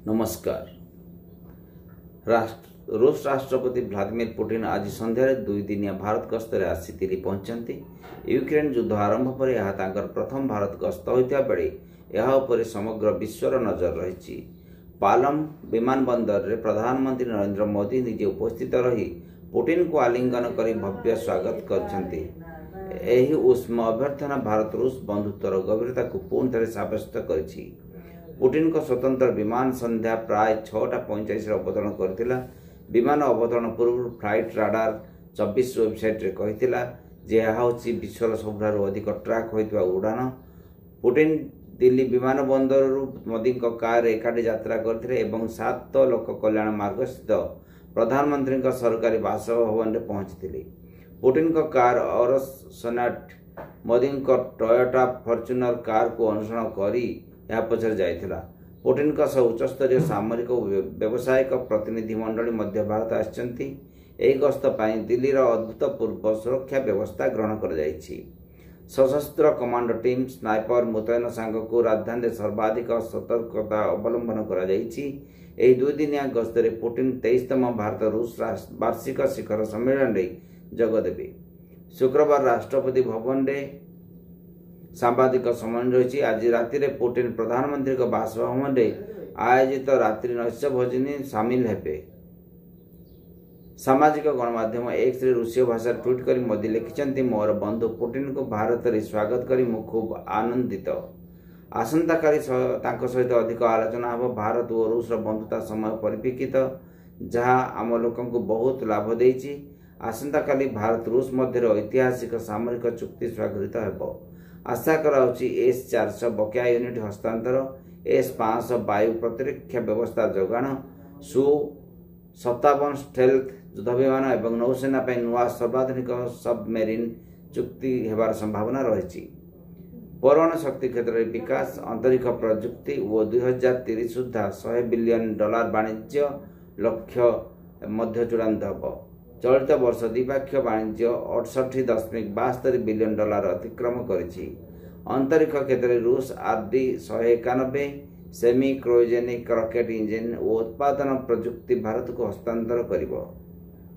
नमस्कार। रूस राष्ट्रपति व्लादिमीर पुटिन आज संध्यारे 2 दिनिया भारत गस्तर आसी दिल्ली पहुंचती। यूक्रेन युद्ध आरंभ पर यह तांकर प्रथम भारत गस्त होता बेले यह उपर समग्र विश्वर नजर रही। पालम विमान बंदर रे प्रधानमंत्री नरेंद्र मोदी निजे उपस्थित रही पुटिन को आलिंगन कर भव्य स्वागत करछंती। एही उष्म अभ्यर्थना भारत रूस बंधुत्वर गभीरता को पुनः थे साब्यस्त करिछि। पुटिन को स्वतंत्र विमान संध्या प्राय 6:45 अवतरण करथिला। विमान अवतरण पूर्व फ्लाइट राडार 24 वेबसाइट रे कहिथिला जे यह होछि विश्वर सबठारु अधिक ट्रैक होइतबा उड़ान। पुटिन दिल्ली विमान बंदर मोदी कार एकाठी यात्रा करथिले एवं 7 लोक कल्याण मार्ग स्थित प्रधानमंत्री सरकारी बासभवन में पहुंचथिले। पुटिन को कार और सोनाट मोदी टोयोटा फॉर्च्यूनर कार को अनुसरण करी यह पचर जाइथिला। पुटिन का सह उच्चस्तरीय सामरिक और व्यावसायिक प्रतिनिधि मंडली मध्य भारत आछंती। एही गस्त पई दिल्ली रो अभूतपूर्व सुरक्षा व्यवस्था ग्रहण कर जाइछि। सशस्त्र कमांडो टीम स्नाइपर मुतयन सांग को राजधानी सर्वाधिक सतर्कता अवलंबन करा जाइछि। एही 2 दिनिया गस्तरे पुटिन 23तम भारत रूस वार्षिक शिखर सम्मेलन रे जोग देबे। शुक्रवार राष्ट्रपति भवन रे सांबादिक सम्मेलन रही। आज राति रे पुटिन प्रधानमंत्री बासभवन में आयोजित रात्रि नैश भोजनी सामिल हेबे। सामाजिक गणमाध्यम एक्स रे रूसीय भाषा ट्वीट कर मोदी लिखिछंती, मोर बंधु पुटिन को भारत रे स्वागत करी मु खूब आनंदित। आसंता काली तांको सहित अधिक आलोचना हो भारत और रूस बंधुता समय परिप्रेक्षित जहां आम लोकन को बहुत लाभ देइछि। आसंता काली भारत रूस मध्य ऐतिहासिक सामरिक चुक्ति स्वागत हेबो। आशा कराउछि S-400 बकेया यूनिट हस्तांतर, S-500 वायु प्रतिरक्षा व्यवस्था जोगाण, Su-57 स्टेल्थ युद्ध विमान एवं नौसेना पर नुआ सर्वाधुनिक सबमेरीन चुक्ति हेबार संभावना रही। परमाणु शक्ति क्षेत्र में विकास, अंतरिक्ष प्रजुक्ति और 2030 सुधा $100 बिलियन वाणिज्य लक्ष्य मध्य चूड़ांत हेब। चलित वर्ष द्विपक्षीय वाणिज्य $68.72 बिलियन अतिक्रम करिछि। अंतरिक्ष क्षेत्र में रूस RD-191 semi cryogenic rocket engine और उत्पादन प्रजुक्ति भारत को हस्तांतर करिब।